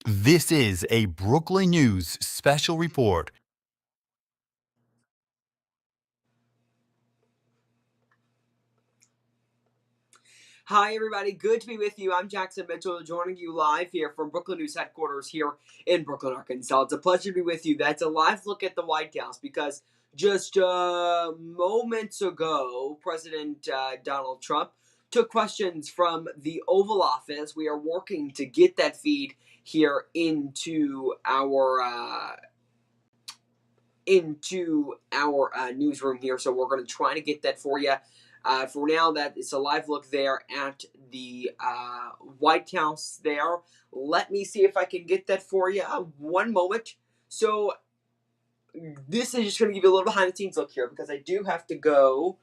This is a Brookland News special report. Hi, everybody. Good to be with you. I'm Jackson Mitchell, joining you live here from Brookland News headquarters here in Brooklyn, Arkansas. It's a pleasure to be with you. That's a live look at the White House because just moments ago, President Donald Trump took questions from the Oval Office. We are working to get that feed here into our newsroom here, so we're going to try to get that for you. For now, that is a live look there at the White House there. Let me see if I can get that for you. One moment. So this is just going to give you a little behind the scenes look here because I do have to go.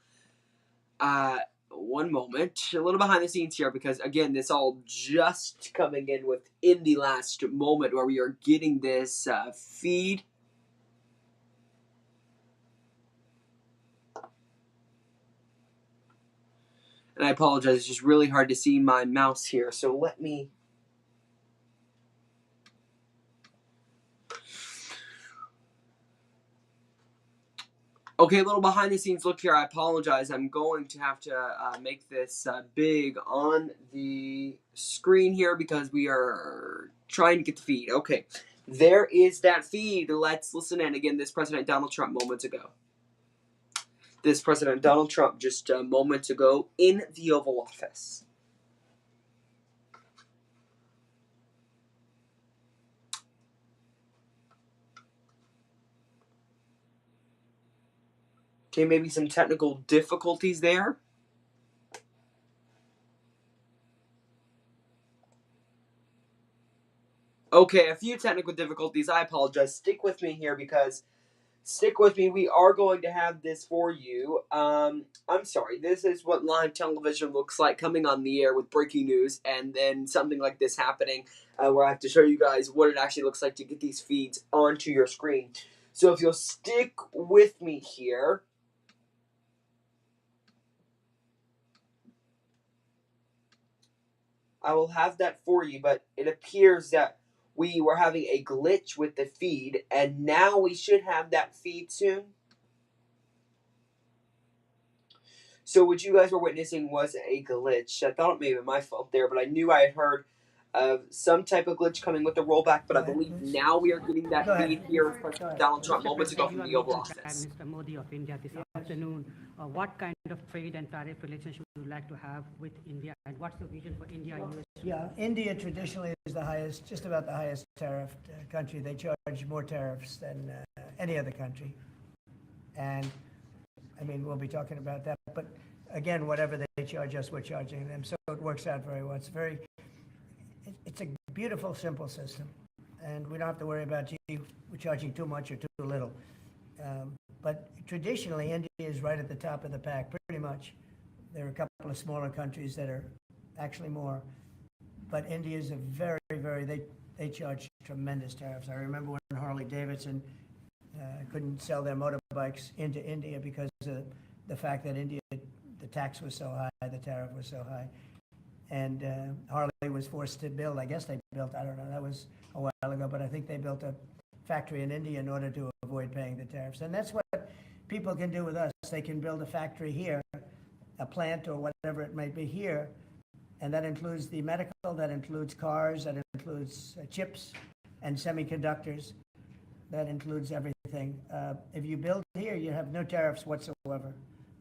One moment. A little behind the scenes here because, again, this all just coming in within the last moment where we are getting this feed. And I apologize, it's just really hard to see my mouse here, so let me... Okay, a little behind the scenes look here. I apologize. I'm going to have to make this big on the screen here because we are trying to get the feed. Okay, there is that feed. Let's listen in. Again, this President Donald Trump moments ago. This President Donald Trump just moments ago in the Oval Office. Okay, maybe some technical difficulties there. Okay, a few technical difficulties. I apologize. Stick with me here because... Stick with me. We are going to have this for you. I'm sorry. This is what live television looks like coming on the air with breaking news and then something like this happening where I have to show you guys what it actually looks like to get these feeds onto your screen. So if you'll stick with me here. I will have that for you, but it appears that we were having a glitch with the feed, and now we should have that feed soon. So what you guys were witnessing was a glitch. I thought it may have been my fault there, but I knew I had heard of some type of glitch coming with the rollback, but I believe now we are getting that feed here with President Donald Trump moments ago from the Oval Office. Mr. Modi of India this afternoon. What kind of trade and tariff relationship would you like to have with India, and what's the vision for India? Yeah, India traditionally is the highest, just about the highest tariff country. They charge more tariffs than any other country. And I mean, we'll be talking about that. But again, whatever they charge us, we're charging them. So it works out very well. It's a beautiful, simple system. And we don't have to worry about, gee, we're charging too much or too little. But traditionally, India is right at the top of the pack, pretty much. There are a couple of smaller countries that are actually more. But India is a they charge tremendous tariffs. I remember when Harley Davidson couldn't sell their motorbikes into India because of the fact that India, the tax was so high, the tariff was so high. And Harley was forced to build, I guess they built, I don't know, that was a while ago, but I think they built a factory in India in order to avoid paying the tariffs. And that's what people can do with us. They can build a factory here, a plant or whatever it might be here, and that includes the medical, that includes cars, that includes chips and semiconductors, that includes everything. If you build here, you have no tariffs whatsoever.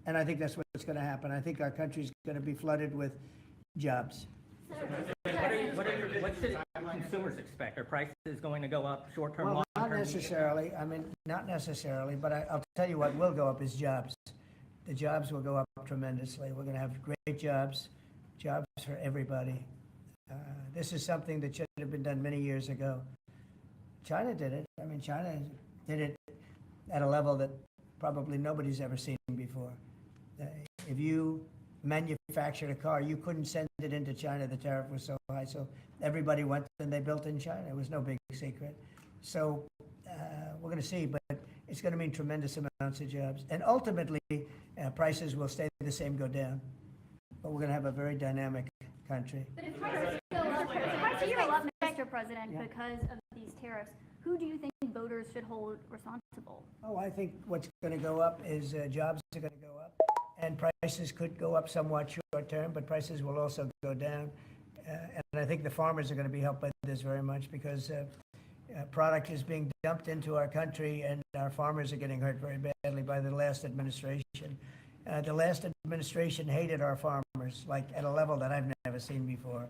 And I think that's what's going to happen. I think our country's going to be flooded with jobs. What should consumers expect? Are prices going to go up short-term, Well, long-term? not necessarily. I mean, not necessarily, but I'll tell you what will go up is jobs. The jobs will go up tremendously. We're going to have great jobs for everybody. This is something that should have been done many years ago. China did it. I mean, China did it at a level that probably nobody's ever seen before. If you manufactured a car, you couldn't send it into China. The tariff was so high, so everybody went and they built in China. It was no big secret. So we're going to see, but it's going to mean tremendous amounts of jobs. And ultimately, prices will stay the same, go down. But we're going to have a very dynamic country. But if prices go up, if prices go up next Mr. President, Yeah. because of these tariffs, who do you think voters should hold responsible? Oh, I think what's going to go up is jobs are going to go up, and prices could go up somewhat short term, but prices will also go down. And I think the farmers are going to be helped by this very much because product is being dumped into our country, and our farmers are getting hurt very badly by the last administration. The last administration hated our farmers, like at a level that I've never seen before.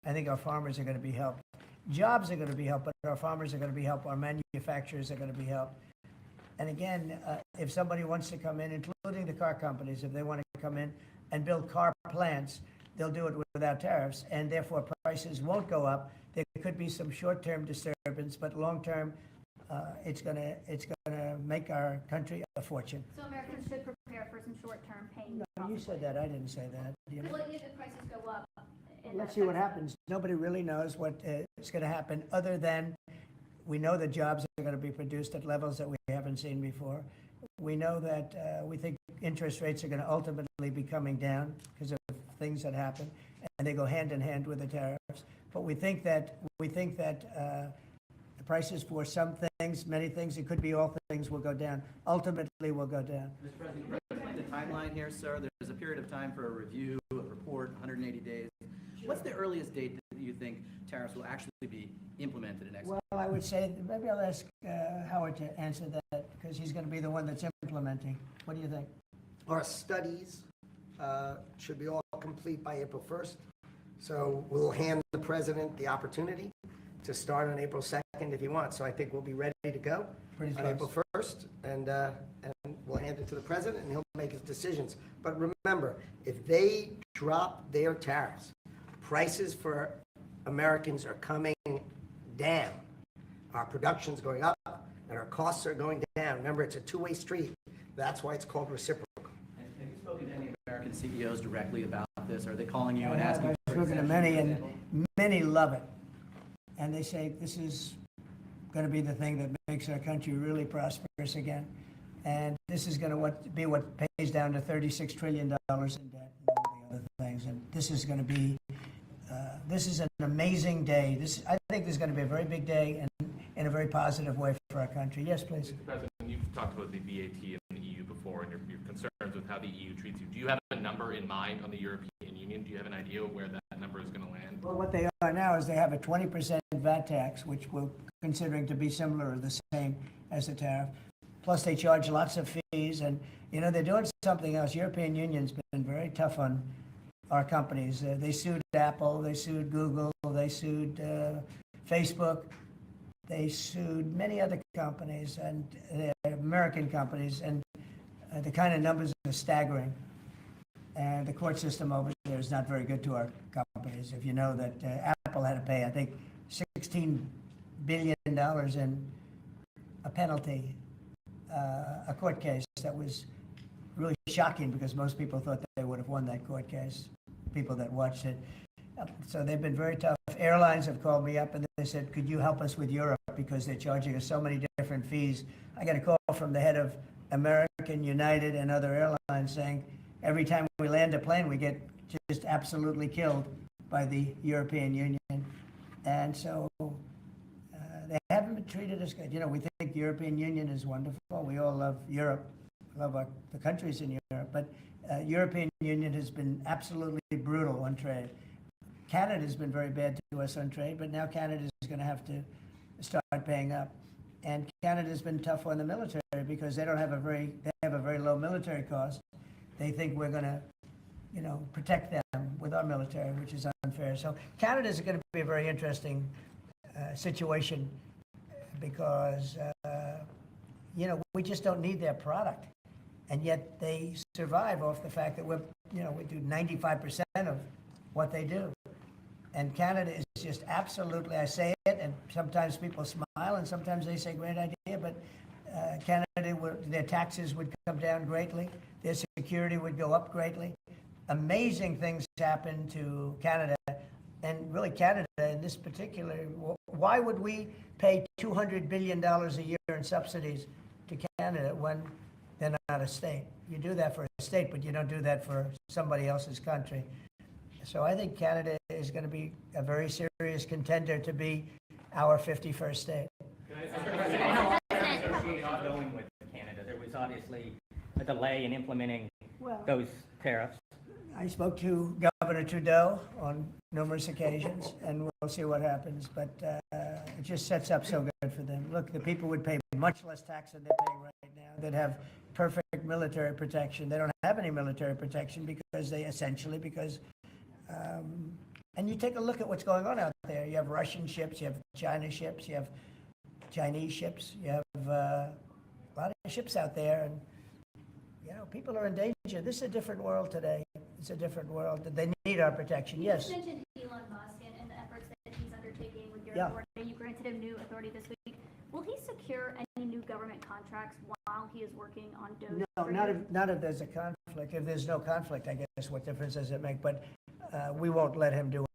I think our farmers are going to be helped. Jobs are going to be helped, but our farmers are going to be helped. Our manufacturers are going to be helped. And again, if somebody wants to come in, including the car companies, if they want to come in and build car plants, they'll do it without tariffs, and therefore prices won't go up. There could be some short-term disturbance, but long-term, it's gonna make our country a fortune. So Americans should prepare for some short-term pain. No, you said that. I didn't say that. You know? Well, if prices go up. Let's see what happens. Nobody really knows what is going to happen, other than we know that jobs are going to be produced at levels that we haven't seen before. We know that we think interest rates are going to ultimately be coming down because of things that happen, and they go hand in hand with the tariffs. But we think that the prices for some things, many things, it could be all things, will go down. Ultimately, will go down. Mr. President, can you explain the timeline here, sir? There's a period of time for a review, a report, 180 days. What's the earliest date that you think tariffs will actually be implemented in next? Well, I would say, maybe I'll ask Howard to answer that, because he's going to be the one that's implementing. What do you think? Our studies should be all complete by April 1st. So we'll hand the president the opportunity to start on April 2nd if he wants. So I think we'll be ready to go Pretty on close. April 1st, and we'll hand it to the president, and he'll make his decisions. But remember, if they drop their tariffs, prices for Americans are coming down. Our production's going up, and our costs are going down. Remember, it's a two-way street. That's why it's called reciprocal. Have you spoken to any American CEOs directly about this? Are they calling you and I've asking for spoken to exemptions, many, for and example? many love it. And they say this is going to be the thing that makes our country really prosperous again. And this is going to be what pays down to $36 trillion in debt and all the other things. And this is going to be, this is an amazing day. I think this is going to be a very big day, and in a very positive way for our country. Yes, please. Mr. President, you've talked about the VAT and the EU before, and your concerns with how the EU treats you. Do you have a number in mind on the European Union? Do you have an idea where that number is going to land? Well, what they are now is they have a 20% VAT tax, which we're considering to be similar or the same as the tariff. Plus, they charge lots of fees, and they're doing something else. European Union's been very tough on our companies. They sued Apple, they sued Google, they sued Facebook, they sued many other companies, and American companies, and the kind of numbers are staggering. And the court system over there is not very good to our companies. If you know that Apple had to pay, I think, $16 billion in a penalty, a court case that was really shocking because most people thought they would have won that court case, people that watched it. So they've been very tough. Airlines have called me up and they said, could you help us with Europe because they're charging us so many different fees. I got a call from the head of American, United, and other airlines saying, every time we land a plane, we get just absolutely killed by the European Union. And so they haven't been treated as good. We think the European Union is wonderful. We all love Europe, love the countries in Europe. But European Union has been absolutely brutal on trade. Canada's been very bad to us on trade, but now Canada is going to have to start paying up. And Canada's been tough on the military because they have a very low military cost. They think we're going to, protect them with our military, which is unfair. So Canada's going to be a very interesting situation because, we just don't need their product. And yet they survive off the fact that we do 95% of what they do. And Canada is just absolutely, I say it, and sometimes people smile, and sometimes they say, great idea, but Canada, their taxes would come down greatly, their security would go up greatly. Amazing things happen to Canada, and really Canada in this particular, why would we pay $200 billion a year in subsidies to Canada when they're not a state? You do that for a state, but you don't do that for somebody else's country. So I think Canada is going to be a very serious contender to be our 51st state. How are negotiations going with Canada? There was obviously a delay in implementing those tariffs. I spoke to Governor Trudeau on numerous occasions, and we'll see what happens. But it just sets up so good for them. Look, the people would pay much less tax than they're paying right now. They'd have perfect military protection. They don't have any military protection because and you take a look at what's going on out there. You have Russian ships, you have China ships, you have Chinese ships, you have a lot of ships out there, and people are in danger. This is a different world today. It's a different world. They need our protection. Yes. You mentioned Elon Musk and the efforts that he's undertaking with your Yeah. authority. You granted him new authority this week. Will he secure any new government contracts while he is working on DOGE? No, not if there's a conflict. If there's no conflict, I guess what difference does it make? But we won't let him do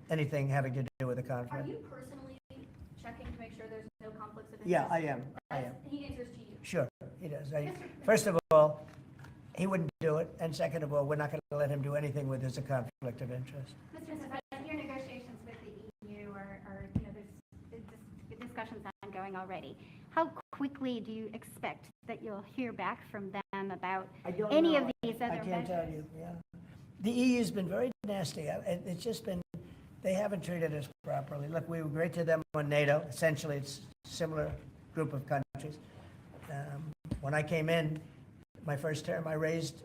anything having to do with a Are conflict. you personally checking to make sure there's no conflicts of interest? Yeah, I am. I am. He answers to you. Sure, he does. First of all, he wouldn't do it, and second of all, we're not going to let him do anything where there's a conflict of interest. Mr. President, your negotiations with the EU there's discussions ongoing already. How quickly do you expect that you'll hear back from them about any of these other measures? I can't tell you, yeah. The EU's been very nasty. It's just been, they haven't treated us properly. Look, we were great to them on NATO. Essentially, it's a similar group of countries. When I came in, my first term, I raised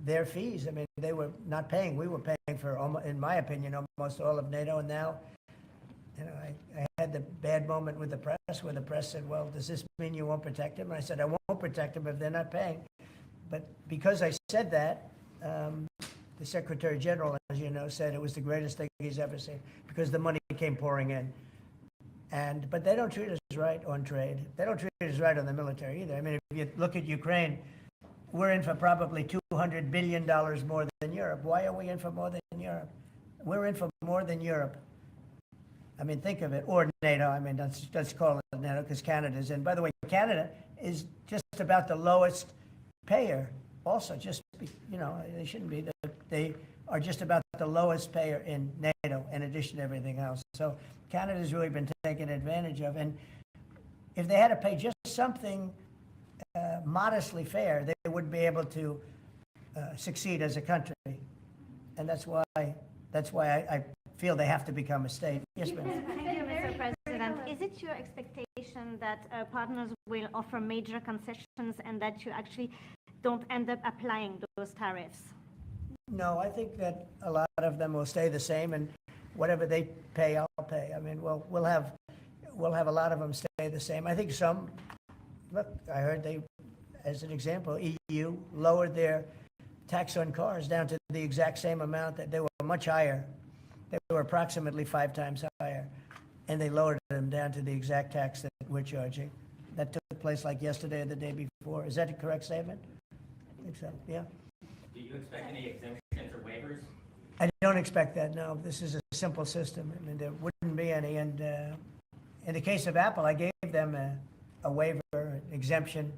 their fees. I mean, they were not paying. We were paying for, in my opinion, almost all of NATO. And now, I had the bad moment with the press where the press said, well, does this mean you won't protect them? And I said, I won't protect them if they're not paying. But because I said that, the Secretary General, as you know, said it was the greatest thing he's ever seen because the money came pouring in. But they don't treat us right on trade. They don't treat us right on the military either. I mean, if you look at Ukraine, we're in for probably $200 billion more than Europe. Why are we in for more than Europe? We're in for more than Europe. I mean, think of it. Or NATO. I mean, let's call it NATO because Canada's in. By the way, Canada is just about the lowest payer. Also, they shouldn't be. They are just about the lowest payer in NATO in addition to everything else. So Canada's really been taken advantage of. And if they had to pay just something modestly fair, they would be able to succeed as a country. And that's why I feel they have to become a state. Yes, ma'am. Thank you, Mr. President. Is it your expectation that partners will offer major concessions and that you actually don't end up applying those tariffs? No, I think that a lot of them will stay the same, and whatever they pay, I'll pay. I mean, we'll have a lot of them stay the same. I think some. Look, I heard as an example, EU lowered their tax on cars down to the exact same amount that they were much higher. They were approximately 5 times higher, and they lowered them down to the exact tax that we're charging. That took place like yesterday or the day before. Is that a correct statement? I think so, yeah. Do you expect any exemptions or waivers? I don't expect that, no. This is a simple system. I mean, there wouldn't be any. And in the case of Apple, I gave them a waiver, exemption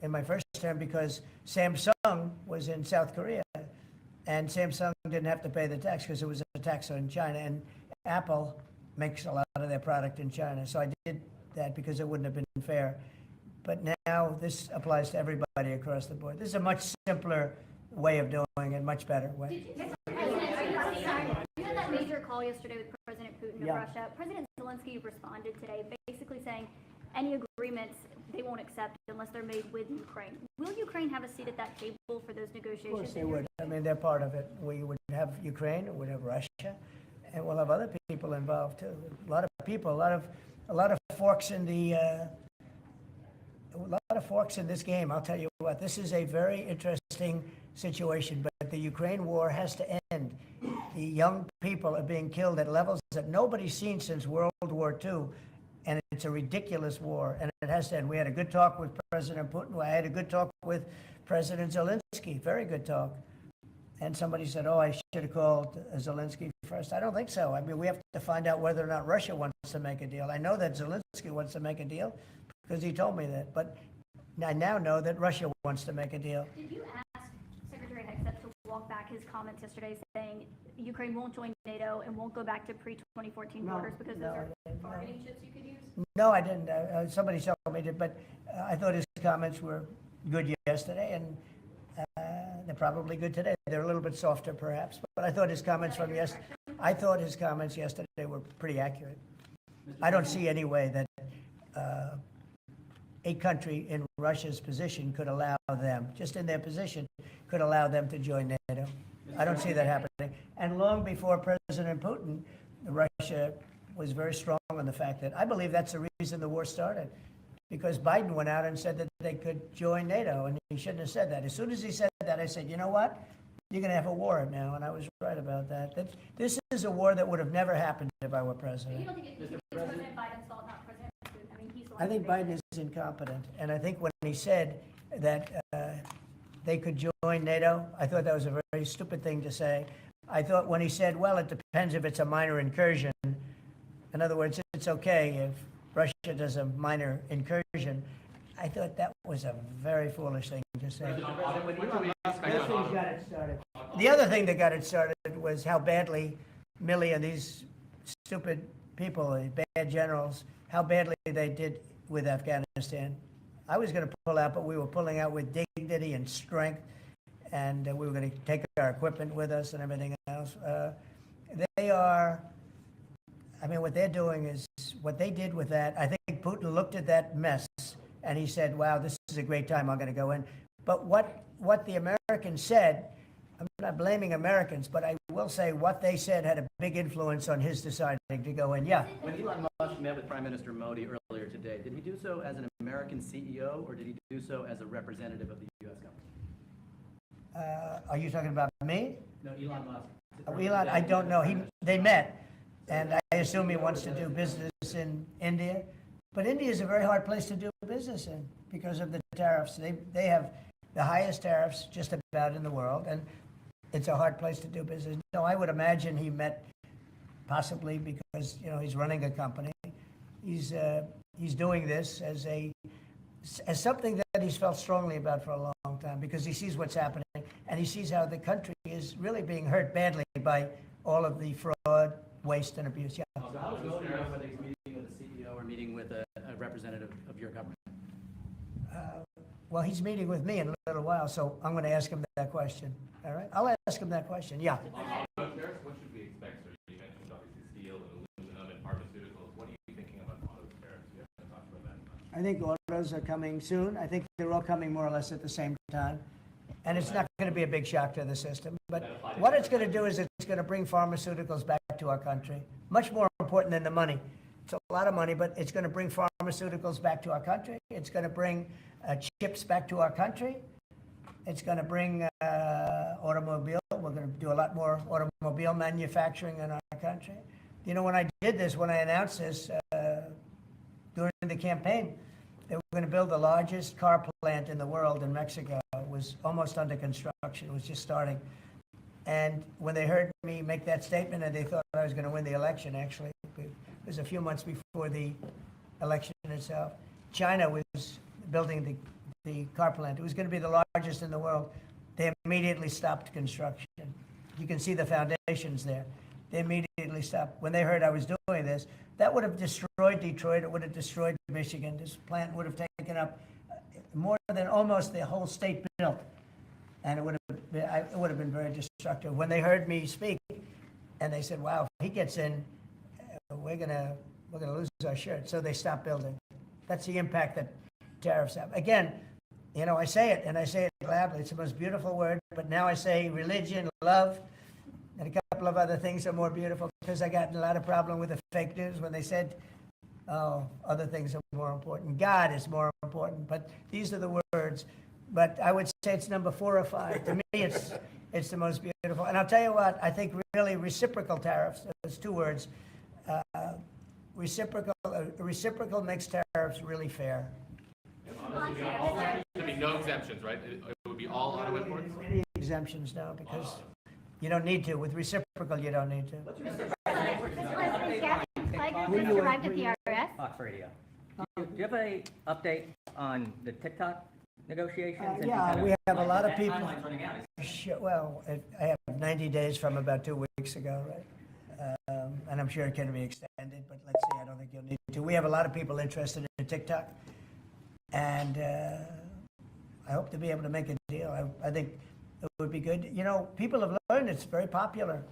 in my first term because Samsung was in South Korea, and Samsung didn't have to pay the tax because it was a tax on China, and Apple makes a lot of their product in China. So I did that because it wouldn't have been fair. But now this applies to everybody across the board. This is a much simpler way of doing it, much better way. You had that major call yesterday with President Putin of Russia. President Zelensky responded today basically saying any agreements they won't accept unless they're made with Ukraine. Will Ukraine have a seat at that table for those negotiations? Of course they would. I mean, they're part of it. We would have Ukraine, we would have Russia, and we'll have other people involved too. A lot of people, a lot of forks in the a lot of forks in this game. I'll tell you what, this is a very interesting situation, but the Ukraine war has to end. The young people are being killed at levels that nobody's seen since World War II, and it's a ridiculous war, and it has to end. We had a good talk with President Putin. I had a good talk with President Zelensky, very good talk. And somebody said, oh, I should have called Zelensky first. I don't think so. I mean, we have to find out whether or not Russia wants to make a deal. I know that Zelensky wants to make a deal because he told me that. But I now know that Russia wants to make a deal. Did you ask Secretary Hexet to walk back his comments yesterday saying Ukraine won't join NATO and won't go back to pre-2014 borders because those are bargaining chips you could use? No, I didn't. Somebody told me to, but I thought his comments were good yesterday, and they're probably good today. They're a little bit softer, perhaps, but I thought his comments from yesterday. I thought his comments yesterday were pretty accurate. I don't see any way that a country in Russia's position could allow them, just in their position, could allow them to join NATO. I don't see that happening. And long before President Putin, Russia was very strong on the fact that I believe that's the reason the war started. Because Biden went out and said that they could join NATO, and he shouldn't have said that. As soon as he said that, I said, you know what? You're going to have a war now, and I was right about that. This is a war that would have never happened if I were president. You don't think it's President Biden's fault, not President Putin? I mean, he's the one I think who made Biden is incompetent, and I think when he said that they could join NATO, I thought that was a very stupid thing to say. I thought when he said, well, it depends if it's a minor incursion. In other words, it's okay if Russia does a minor incursion. I thought that was a very foolish thing to say. The other thing that got it started was how badly Milley and these stupid people, bad generals, how badly they did with Afghanistan. I was going to pull out, but we were pulling out with dignity and strength, and we were going to take our equipment with us and everything else. They are, I mean, what they're doing is, what they did with that, I think Putin looked at that mess and he said, wow, this is a great time, I'm going to go in. But what the Americans said, I'm not blaming Americans, but I will say what they said had a big influence on his deciding to go in. Yeah. When Elon Musk met with Prime Minister Modi earlier today, did he do so as an American CEO, or did he do so as a representative of the U.S. government? Are you talking about me? No, Elon Musk. Elon, I don't know. They met, and I assume he wants to do business in India. But India is a very hard place to do business in because of the tariffs. They have the highest tariffs just about in the world, and it's a hard place to do business. No, I would imagine he met possibly because he's running a company. He's doing this as something that he's felt strongly about for a long time because he sees what's happening and he sees how the country is really being hurt badly by all of the fraud, waste, and abuse. Yeah. So how does Modi know whether he's meeting with a CEO or meeting with a representative of your government? Well, he's meeting with me in a little while, so I'm going to ask him that question. All right? I'll ask him that question. Yeah. What should we expect, sir? You mentioned obviously steel and aluminum and pharmaceuticals. What are you thinking about auto tariffs? We haven't talked about that much. I think autos are coming soon. I think they're all coming more or less at the same time. And it's not going to be a big shock to the system. But what it's going to do is it's going to bring pharmaceuticals back to our country. Much more important than the money. It's a lot of money, but it's going to bring pharmaceuticals back to our country. It's going to bring chips back to our country. It's going to bring automobile. We're going to do a lot more automobile manufacturing in our country. When I did this, when I announced this during the campaign, they were going to build the largest car plant in the world in Mexico. It was almost under construction. It was just starting. And when they heard me make that statement, and they thought I was going to win the election, actually, it was a few months before the election itself. China was building the car plant. It was going to be the largest in the world. They immediately stopped construction. You can see the foundations there. They immediately stopped. When they heard I was doing this, that would have destroyed Detroit. It would have destroyed Michigan. This plant would have taken up more than almost the whole state built. And it would have been very destructive. When they heard me speak, and they said, "Wow, if he gets in, we're gonna lose our shirt." So they stopped building. That's the impact that tariffs have. Again, I say it, and I say it gladly. It's the most beautiful word. But now I say religion, love, and a couple of other things are more beautiful because I got in a lot of problem with the fake news when they said, "Oh, other things are more important. God is more important." But these are the words. But I would say it's number 4 or 5. To me, it's the most beautiful. And I'll tell you what, I think really reciprocal tariffs, those 2 words, reciprocal makes tariffs really fair. There should be no exemptions, right? It would be all auto imports? Any exemptions, no, because you don't need to. With reciprocal, you don't need to. Just arrived at the IRS. Fox Radio. Do you have an update on the TikTok negotiations? and Yeah, kind of- we have a lot of that people. Timeline's running out. Sure, well, I have 90 days from about 2 weeks ago, right? And I'm sure it can be extended, but let's see, I don't think you'll need to. We have a lot of people interested in TikTok, and I hope to be able to make a deal. I think it would be good. You know, people have learned it's very popular,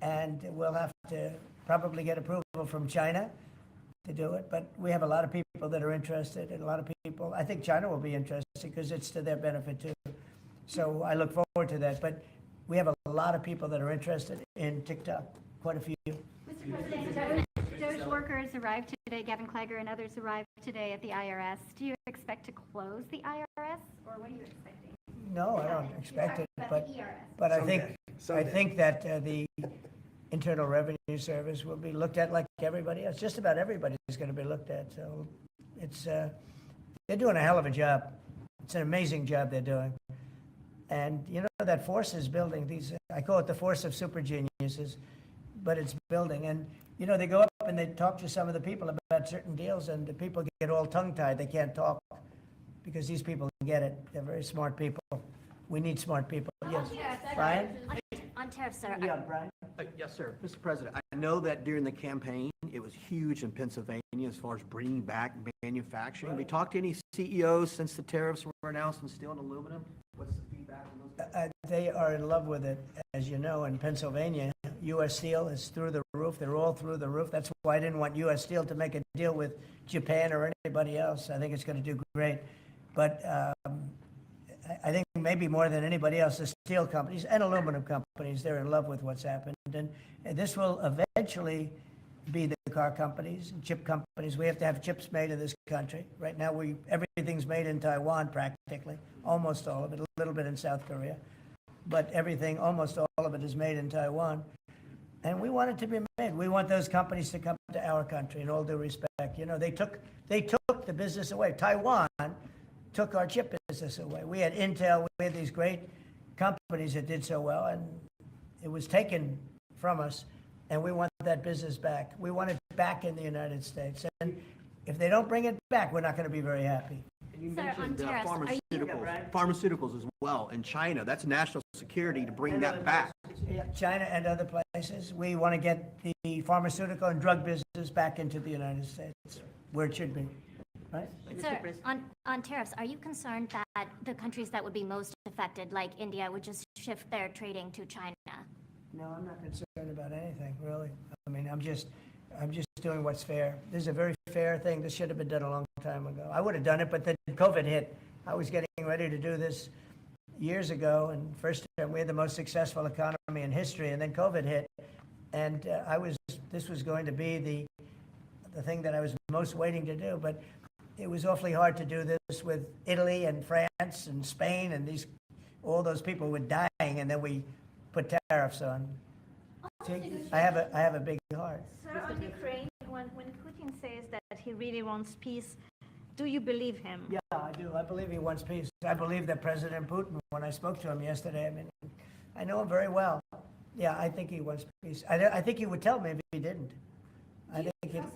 and we'll have to probably get approval from China to do it, but we have a lot of people that are interested, and a lot of people, I think China will be interested because it's to their benefit too. So I look forward to that, but we have a lot of people that are interested in TikTok, quite a few. Mr. President, Doge workers arrived today, Gavin Clegger and others arrived today at the IRS. Do you expect to close the IRS, or what are you expecting? No, I don't expect it, About but, the ERS. but I Someday. think that the Internal Revenue Service will be looked at like everybody else. Just about everybody is going to be looked at. So it's they're doing a hell of a job. It's an amazing job they're doing. And you know that force is building. These I call it the force of super geniuses, but it's building. And you know they go up and they talk to some of the people about certain deals, and the people get all tongue-tied. They can't talk because these people get it. They're very smart people. We need smart people. Yes, Brian. On tariffs, sir. Yeah, Brian. Yes, sir. Mr. President, I know that during the campaign, it was huge in Pennsylvania as far as bringing back manufacturing. Have you talked to any CEOs since the tariffs were announced on steel and aluminum? What's the feedback on those guys? They are in love with it. As you know, in Pennsylvania, U.S. Steel is through the roof. They're all through the roof. That's why I didn't want U.S. Steel to make a deal with Japan or anybody else. I think it's going to do great. But I think maybe more than anybody else, the steel companies and aluminum companies, they're in love with what's happened. And this will eventually be the car companies and chip companies. We have to have chips made in this country. Right now, everything's made in Taiwan practically, almost all of it, a little bit in South Korea. But everything, almost all of it is made in Taiwan. And we want it to be made. We want those companies to come to our country in all due respect. You know, they took the business away. Taiwan took our chip business away. We had Intel, we had these great companies that did so well, and it was taken from us, and we want that business back. We want it back in the United States. And if they don't bring it back, we're not going to be very happy. You Sir, on mentioned tariffs, are you- pharmaceuticals as well in China. That's national security to bring that back. Yeah, China and other places, we want to get the pharmaceutical and drug business back into the United States, where it should be, right? Sir, on tariffs, are you concerned that the countries that would be most affected, like India, would just shift their trading to China? No, I'm not concerned about anything, really. I mean, I'm just doing what's fair. This is a very fair thing. This should have been done a long time ago. I would have done it, but then COVID hit. I was getting ready to do this years ago, and first time we had the most successful economy in history, and then COVID hit, and this was going to be the thing that I was most waiting to do, but it was awfully hard to do this with Italy and France and Spain, and all those people were dying, and then we put tariffs on. See, I have a big heart. Sir, on Ukraine, when Putin says that he really wants peace, do you believe him? Yeah, I do. I believe he wants peace. I believe that President Putin, when I spoke to him yesterday, I mean, I know him very well. Yeah, I think he wants peace. I think he would tell me if he didn't.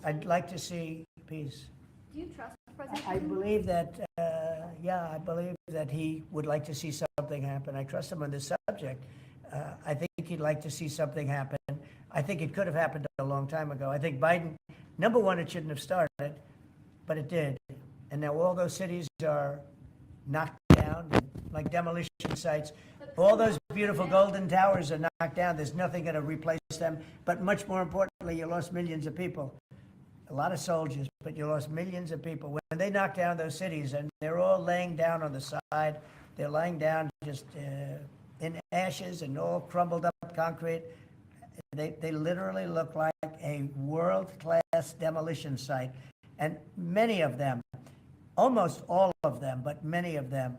I'd like to see peace. Do you trust President I Putin? believe that, I believe that he would like to see something happen. I trust him on this subject. I think he'd like to see something happen. I think it could have happened a long time ago. I think Biden, number one, it shouldn't have started, but it did. And now all those cities are knocked down, like demolition sites. All those beautiful golden towers are knocked down. There's nothing going to replace them. But much more importantly, you lost millions of people. A lot of soldiers, but you lost millions of people. When they knocked down those cities, and they're all laying down on the side, they're laying down just in ashes and all crumbled up concrete. They literally look like a world-class demolition site. And many of them, almost all of them, but many of them.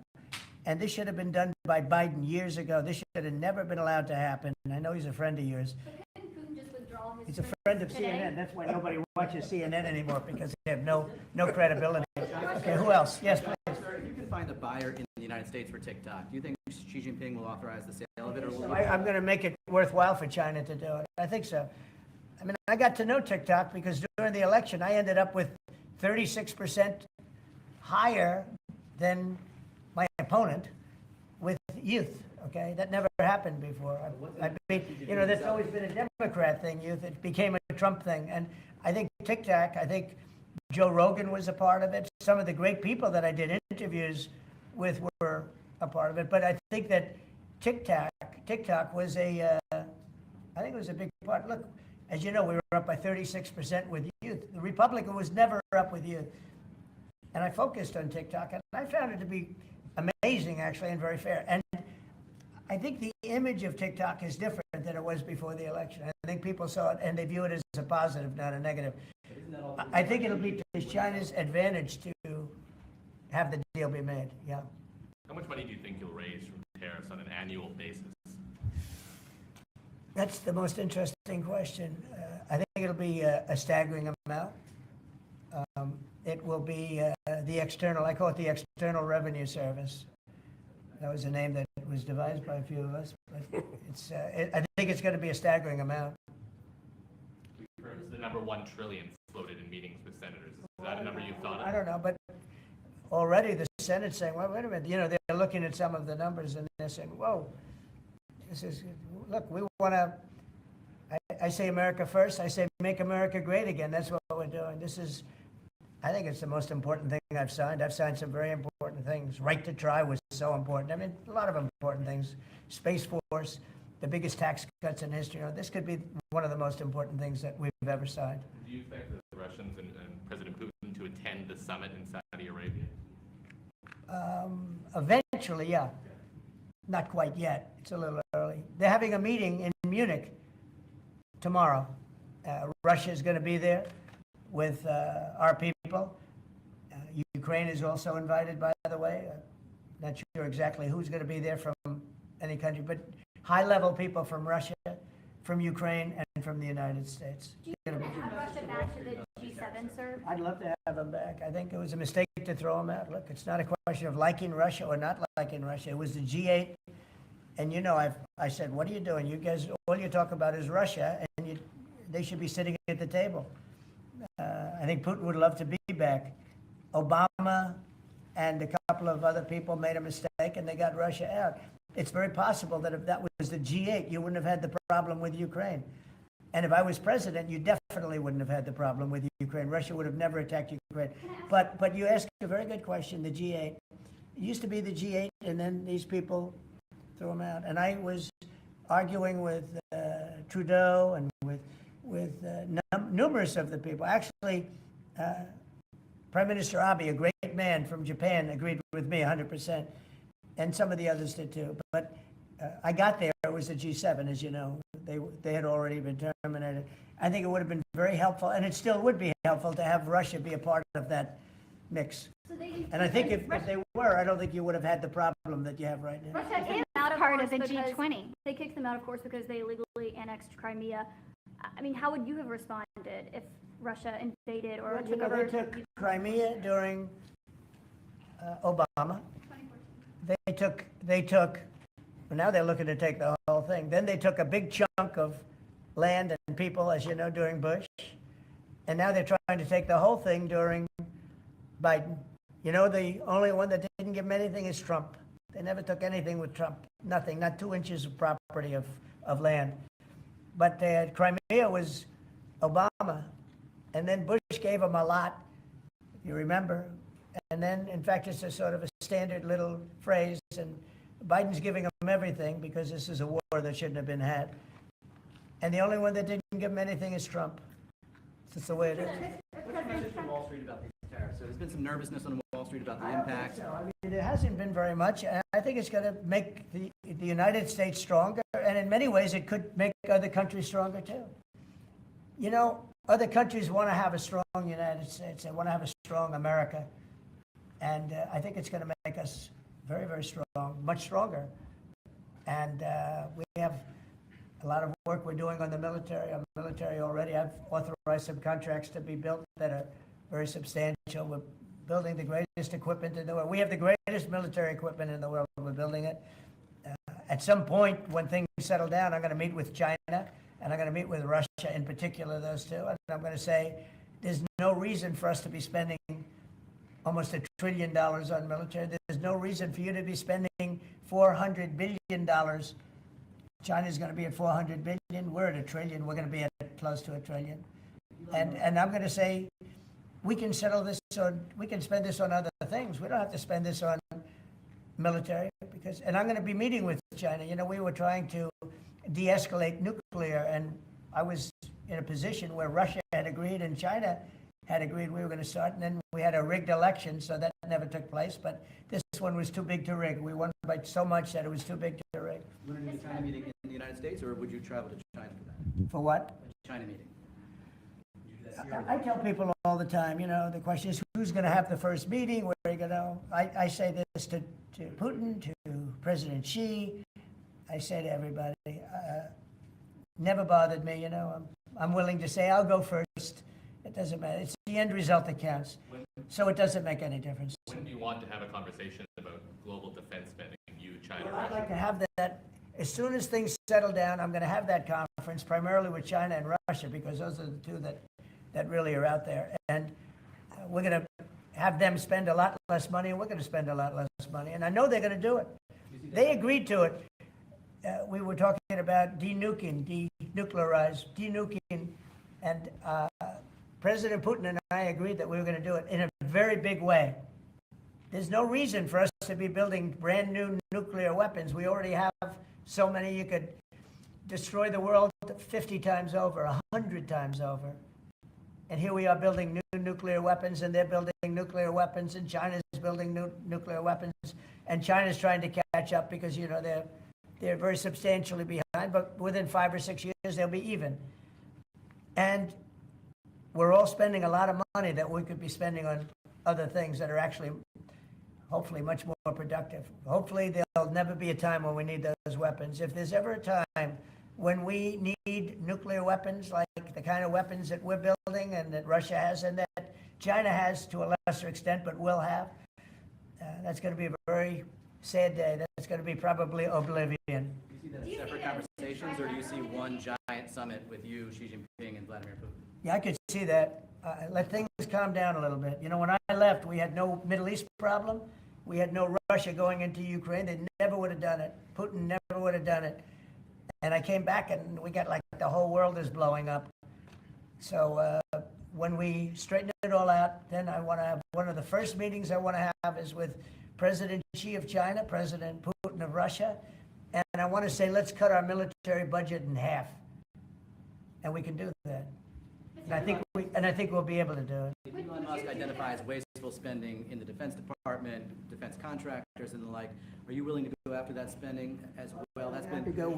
And this should have been done by Biden years ago. This should have never been allowed to happen. I know he's a friend of yours. But couldn't Putin just withdraw his He's a troops friend of today? CNN. That's why nobody watches CNN anymore, because they have no credibility. Okay, who else? Yes, please. Sir, if you could find a buyer in the United States for TikTok, do you think Xi Jinping will authorize the sale of it, or will I'm going to make it worthwhile for China to do it. I think so. I mean, I got to know TikTok because during the election, I ended up with 36% higher than my opponent with youth, okay? That never happened before. I mean, you know, that's always been a Democrat thing, youth. It became a Trump thing. And I think Tic Tac, I think Joe Rogan was a part of it. Some of the great people that I did interviews with were a part of it. But I think that TikTok was I think it was a big part. Look, as you know, we were up by 36% with youth. The Republican was never up with youth. And I focused on TikTok, and I found it to be amazing, actually, and very fair. And I think the image of TikTok is different than it was before the election. I think people saw it, and they view it as a positive, not a negative. I think it'll be to China's advantage to have the deal be made, yeah. How much money do you think you'll raise from tariffs on an annual basis? That's the most interesting question. I think it'll be a staggering amount. It will be the external, I call it the External Revenue Service. That was a name that was devised by a few of us, but I think it's going to be a staggering amount. We've heard the number 1 trillion floated in meetings with senators. Is that a number you've thought of? I don't know, but already the Senate's saying, well, wait a minute, you know, they're looking at some of the numbers and they're saying, whoa, look, we want to, I say America first, I say make America great again. That's what we're doing. I think it's the most important thing I've signed. I've signed some very important things. Right to try was so important. I mean, a lot of important things. Space Force, the biggest tax cuts in history. You know, this could be one of the most important things that we've ever signed. Do you expect the Russians and President Putin to attend the summit in Saudi Arabia? Eventually, yeah. Not quite yet. It's a little early. They're having a meeting in Munich tomorrow. Russia is going to be there with our people. Ukraine is also invited, by the way. Not sure exactly who's going to be there from any country, but high-level people from Russia, from Ukraine, and from the United States. Do you want to have Russia back to the G7, sir? I'd love to have them back. I think it was a mistake to throw them out. Look, it's not a question of liking Russia or not liking Russia. It was the G8. And you know, I said, what are you doing? You guys, all you talk about is Russia, and they should be sitting at the table. I think Putin would love to be back. Obama and a couple of other people made a mistake, and they got Russia out. It's very possible that if that was the G8, you wouldn't have had the problem with Ukraine. And if I was president, you definitely wouldn't have had the problem with Ukraine. Russia would have never attacked Ukraine. But you asked a very good question, the G8. It used to be the G8, and then these people threw them out. And I was arguing with Trudeau and with numerous of the people. Actually, Prime Minister Abe, a great man from Japan, agreed with me 100%, and some of the others did too. But I got there, it was the G7, as you know. They had already been terminated. I think it would have been very helpful, and it still would be helpful to have Russia be a part of that mix. And I think if they were, I don't think you would have had the problem that you have right now. Russia kicked them out, part of the G20. They kicked them out, of course, because they illegally annexed Crimea. I mean, how would you have responded if Russia invaded or took over? They took Crimea during Obama. They took, well, now they're looking to take the whole thing. Then they took a big chunk of land and people, as you know, during Bush. And now they're trying to take the whole thing during Biden. You know, the only one that didn't give them anything is Trump. They never took anything with Trump. Nothing, not 2 inches of property of land. But Crimea was Obama. And then Bush gave them a lot, if you remember. And then, in fact, it's a sort of a standard little phrase. And Biden's giving them everything because this is a war that shouldn't have been had. And the only one that didn't give them anything is Trump. That's the way it is. What's the message from Wall Street about these tariffs? So there's been some nervousness on Wall Street about the impact. I mean, there hasn't been very much. And I think it's going to make the United States stronger. And in many ways, it could make other countries stronger, too. You know, other countries want to have a strong United States. They want to have a strong America. And I think it's going to make us very, very strong, much stronger. And we have a lot of work we're doing on the military. On the military already, I've authorized some contracts to be built that are very substantial. We're building the greatest equipment in the world. We have the greatest military equipment in the world. We're building it. At some point, when things settle down, I'm going to meet with China, and I'm going to meet with Russia, in particular, those two. And I'm going to say, there's no reason for us to be spending almost $1 trillion on military. There's no reason for you to be spending $400 billion. China's going to be at 400 billion. We're at $1 trillion. We're going to be at close to $1 trillion. And I'm going to say, we can settle this on, we can spend this on other things. We don't have to spend this on military because, and I'm going to be meeting with China. You know, we were trying to de-escalate nuclear, and I was in a position where Russia had agreed and China had agreed we were going to start, and then we had a rigged election, so that never took place. But this one was too big to rig. We won by so much that it was too big to rig. You want to do the China meeting in the United States, or would you travel to China for that? For what? A China meeting. Would you do that here or I there? tell people all the time, you know, the question is who's going to have the first meeting, where are you going to, I say this to Putin, to President Xi, I say to everybody, never bothered me, you know, I'm willing to say I'll go first. It doesn't matter. It's the end result that counts. So it doesn't make any difference. When do you want to have a conversation about global defense spending, you, China, Well, I'd Russia? like to have that, as soon as things settle down, I'm going to have that conference, primarily with China and Russia, because those are the two that really are out there. And we're going to have them spend a lot less money, and we're going to spend a lot less money. And I know they're going to do it. They agreed to it. We were talking about denuclearizing, and President Putin and I agreed that we were going to do it in a very big way. There's no reason for us to be building brand new nuclear weapons. We already have so many. You could destroy the world 50 times over, 100 times over. And here we are building new nuclear weapons, and they're building nuclear weapons, and China's building new nuclear weapons, and China's trying to catch up because, you know, they're very substantially behind, but within 5 or 6 years, they'll be even. And we're all spending a lot of money that we could be spending on other things that are actually, hopefully, much more productive. Hopefully, there'll never be a time when we need those weapons. If there's ever a time when we need nuclear weapons, like the kind of weapons that we're building and that Russia has and that China has to a lesser extent, but will have, that's going to be a very sad day. That's going to be probably oblivion. Do you see that as separate conversations, or do you see one giant summit with you, Xi Jinping, and Vladimir Putin? Yeah, I could see that. Let things calm down a little bit. You know, when I left, we had no Middle East problem. We had no Russia going into Ukraine. They never would have done it. Putin never would have done it. And I came back, and we got like the whole world is blowing up. So when we straighten it all out, then I want to have one of the first meetings I want to have is with President Xi of China, President Putin of Russia, and I want to say, let's cut our military budget in half. And we can do that. And I think we'll be able to do it. If Elon Musk identifies wasteful spending in the Defense Department, defense contractors and the like, are you willing to go after that spending as well?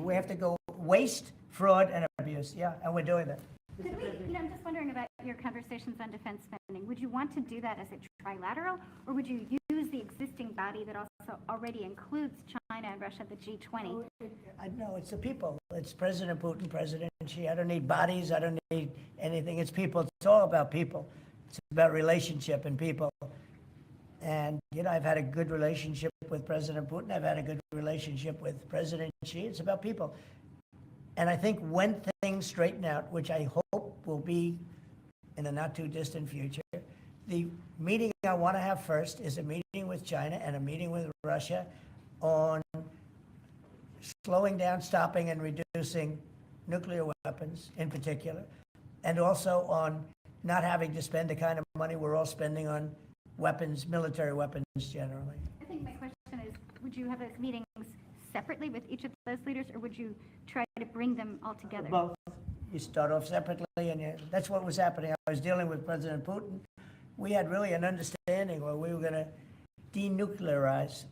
We have to go waste, fraud, and abuse. Yeah, and we're doing that. Could we, you know, I'm just wondering about your conversations on defense spending. Would you want to do that as a trilateral, or would you use the existing body that also already includes China and Russia, the G20? No, it's the people. It's President Putin, President Xi. I don't need bodies. I don't need anything. It's people. It's all about people. It's about relationship and people. And, you know, I've had a good relationship with President Putin. I've had a good relationship with President Xi. It's about people. And I think when things straighten out, which I hope will be in the not too distant future, the meeting I want to have first is a meeting with China and a meeting with Russia on slowing down, stopping, and reducing nuclear weapons in particular, and also on not having to spend the kind of money we're all spending on weapons, military weapons generally. I think my question is, would you have those meetings separately with each of those leaders, or would you try to bring them all together? Both. You start off separately, and that's what was happening. I was dealing with President Putin. We had really an understanding where we were going to denuclearize.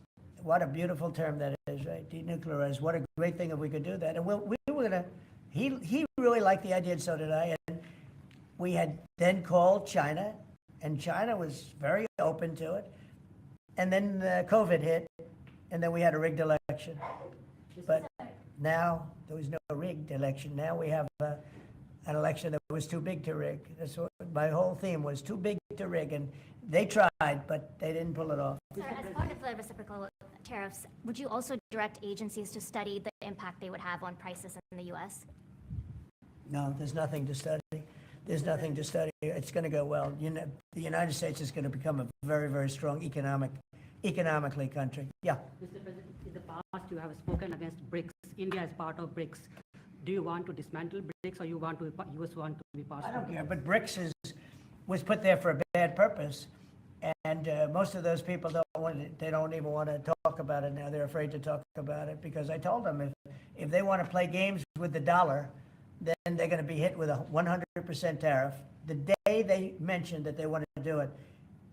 What a beautiful term that is, right? Denuclearize. What a great thing if we could do that. And we were going to, he really liked the idea, and so did I. And we had then called China, and China was very open to it. And then COVID hit, and then we had a rigged election. But now there was no rigged election. Now we have an election that was too big to rig. That's what my whole theme was, too big to rig. And they tried, but they didn't pull it off. Sir, as part of the reciprocal tariffs, would you also direct agencies to study the impact they would have on prices in the U.S.? No, there's nothing to study. there's nothing to study. It's going to go well. The United States is going to become a very, very strong economically country. Yeah. Mr. President, in the past you have spoken against BRICS. India is part of BRICS. Do you want to dismantle BRICS, or you want to US want to be part of it? I don't care, but BRICS was put there for a bad purpose, and most of those people they don't even want to talk about it now. They're afraid to talk about it because I told them if they want to play games with the dollar, then they're going to be hit with a 100% tariff the day they mention that they want to do it,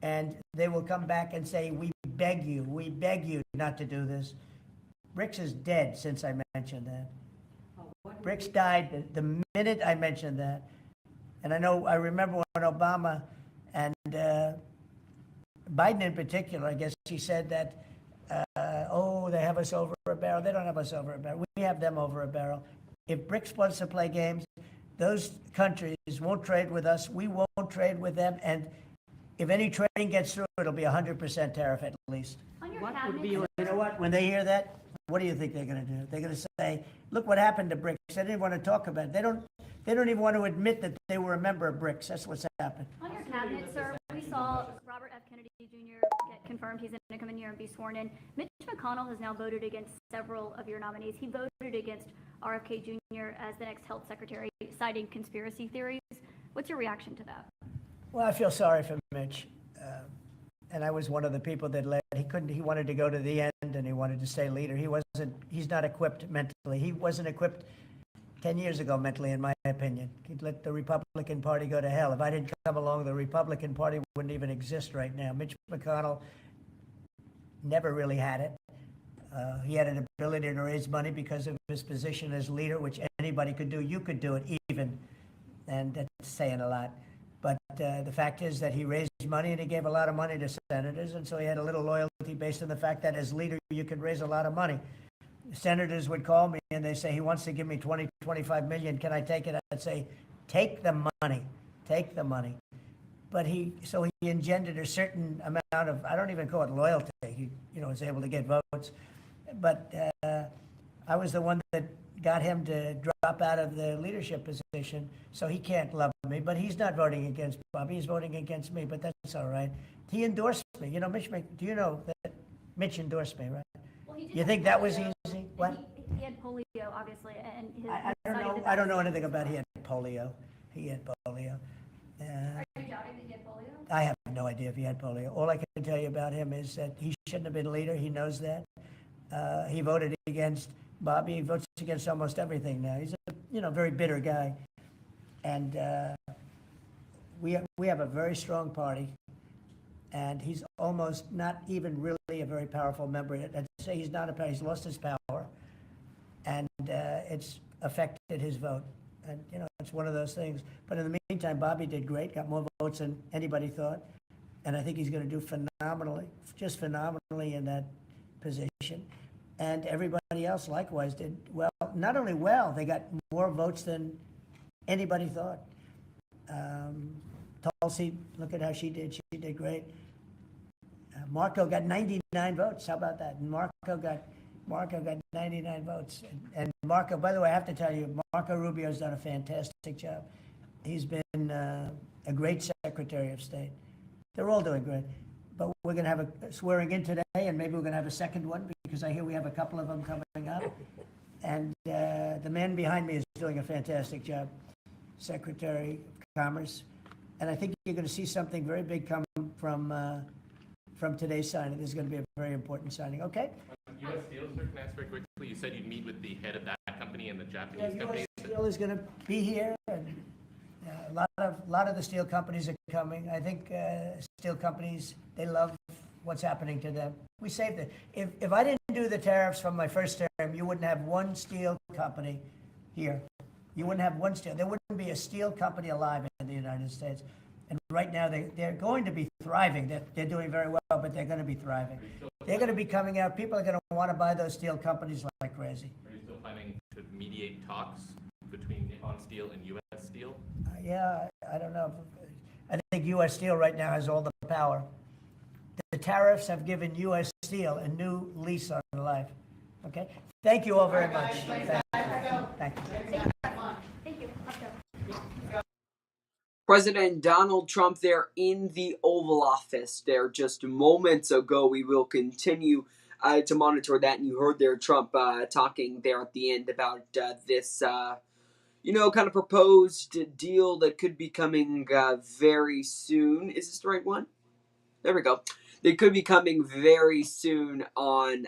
and they will come back and say, we beg you not to do this. BRICS is dead since I mentioned that. BRICS died the minute I mentioned that. And I remember when Obama and Biden in particular, I guess he said that, they have us over a barrel. They don't have us over a barrel. We have them over a barrel. If BRICS wants to play games, those countries won't trade with us. We won't trade with them. And if any trading gets through, it'll be 100% tariff at least. On your What would cabinet, be your You know what? When they hear that, what do you think they're going to do? They're going to say, look what happened to BRICS. They didn't want to talk about it. They don't even want to admit that they were a member of BRICS. That's what's happened. on your cabinet, sir, we saw Robert F. Kennedy Jr. get confirmed he's going to come in here and be sworn in. Mitch McConnell has now voted against several of your nominees. He voted against RFK Jr. as the next health secretary, citing conspiracy theories. What's your reaction to that? Well, I feel sorry for Mitch. And I was one of the people that led. He wanted to go to the end and he wanted to stay leader. He's not equipped mentally. He wasn't equipped 10 years ago mentally, in my opinion. He'd let the Republican Party go to hell. If I didn't come along, the Republican Party wouldn't even exist right now. Mitch McConnell never really had it. He had an ability to raise money because of his position as leader, which anybody could do. You could do it even, and that's saying a lot. But the fact is that he raised money and he gave a lot of money to senators, and so he had a little loyalty based on the fact that as leader you could raise a lot of money. Senators would call me and they say, he wants to give me 20, 25 million. Can I take it? I'd say, take the money. But he engendered a certain amount of, I don't even call it loyalty. He, was able to get votes. But I was the one that got him to drop out of the leadership position, so he can't love me. But he's not voting against Bobby. He's voting against me, but that's all right. He endorsed me. Do you know that Mitch endorsed me, right? Well, he did You have think that was polio, easy? and What? He had polio, obviously, and his. I don't know anything about he had polio. He had polio. Are you doubting that he had polio? I have no idea if he had polio. All I can tell you about him is that he shouldn't have been leader. He knows that. He voted against Bobby. He votes against almost everything now. He's a very bitter guy. And we have a very strong party. And he's almost not even really a very powerful member. I'd say he's not he's lost his power. And it's affected his vote. And, it's one of those things. But in the meantime, Bobby did great, got more votes than anybody thought. And I think he's going to do just phenomenally in that position. And everybody else likewise did well. Not only well, they got more votes than anybody thought. Tulsi, look at how she did. She did great. Marco got 99 votes. How about that? And Marco got 99 votes. And Marco, by the way, I have to tell you, Marco Rubio's done a fantastic job. He's been a great Secretary of State. They're all doing great. But we're going to have a swearing in today, and maybe we're going to have a second one, because I hear we have a couple of them coming up. And the man behind me is doing a fantastic job, Secretary of Commerce. And I think you're going to see something very big come from today's signing. This is going to be a very important signing. Okay? U.S. Steel, sir, can I ask very quickly? You said you'd meet with the head of that company and the Japanese Yeah, company. U.S. Steel is going to be here, and a lot of the steel companies are coming. I think steel companies, they love what's happening to them. We saved it. If I didn't do the tariffs from my first term, you wouldn't have one steel company here. You wouldn't have one steel. There wouldn't be a steel company alive in the United States. And right now, they're going to be thriving. They're doing very well, but they're going to be thriving. They're going to be coming out. People are going to want to buy those steel companies like crazy. Are you still planning to mediate talks between Nippon Steel and U.S. Steel? Yeah, I don't know. I think U.S. Steel right now has all the power. The tariffs have given U.S. Steel a new lease on life. Okay? Thank you all very much. Thank you. Thank you. Let's go. President Donald Trump there in the Oval Office there just moments ago. We will continue to monitor that. And you heard there Trump talking there at the end about this, kind of proposed deal that could be coming very soon. Is this the right one? There we go. They could be coming very soon on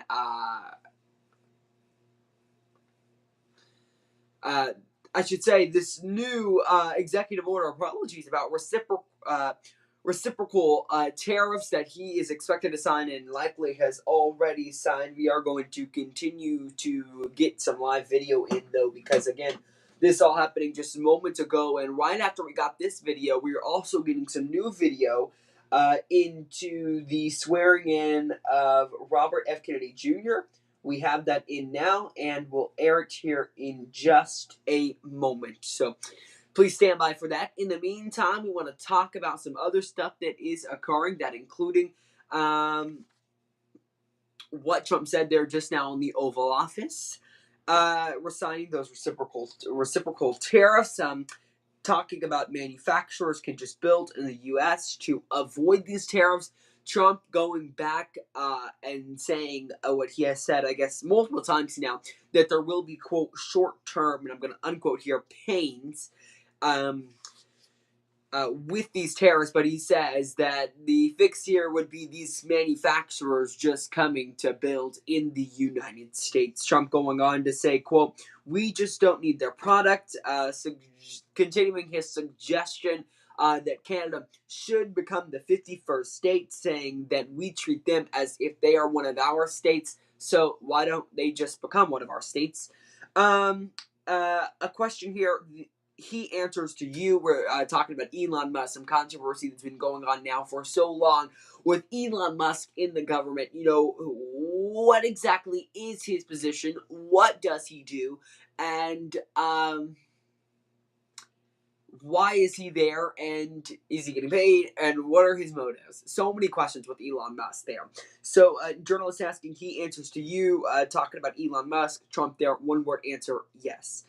I should say, this new executive order, apologies, about reciprocal tariffs that he is expected to sign and likely has already signed. We are going to continue to get some live video in, though, because, again, this all happening just moments ago. And right after we got this video, we are also getting some new video into the swearing in of Robert F. Kennedy Jr., we have that in now, and we'll air it here in just a moment. So please stand by for that. In the meantime, we want to talk about some other stuff that is occurring, that including what Trump said there just now in the Oval Office. We're signing those reciprocal tariffs. Talking about manufacturers can just build in the U.S. to avoid these tariffs. Trump going back and saying what he has said, I guess, multiple times now, that there will be, quote, short-term, and I'm going to unquote here, pains with these tariffs, but he says that the fix here would be these manufacturers just coming to build in the United States. Trump going on to say, quote, we just don't need their product, continuing his suggestion that Canada should become the 51st state, saying that we treat them as if they are one of our states, so why don't they just become one of our states? A question here, he answers to you. We're talking about Elon Musk, some controversy that's been going on now for so long with Elon Musk in the government. What exactly is his position? What does he do? And why is he there, and is he getting paid, and what are his motives? So many questions with Elon Musk there. So, journalist asking, he answers to you, talking about Elon Musk. Trump there, one word answer, yes.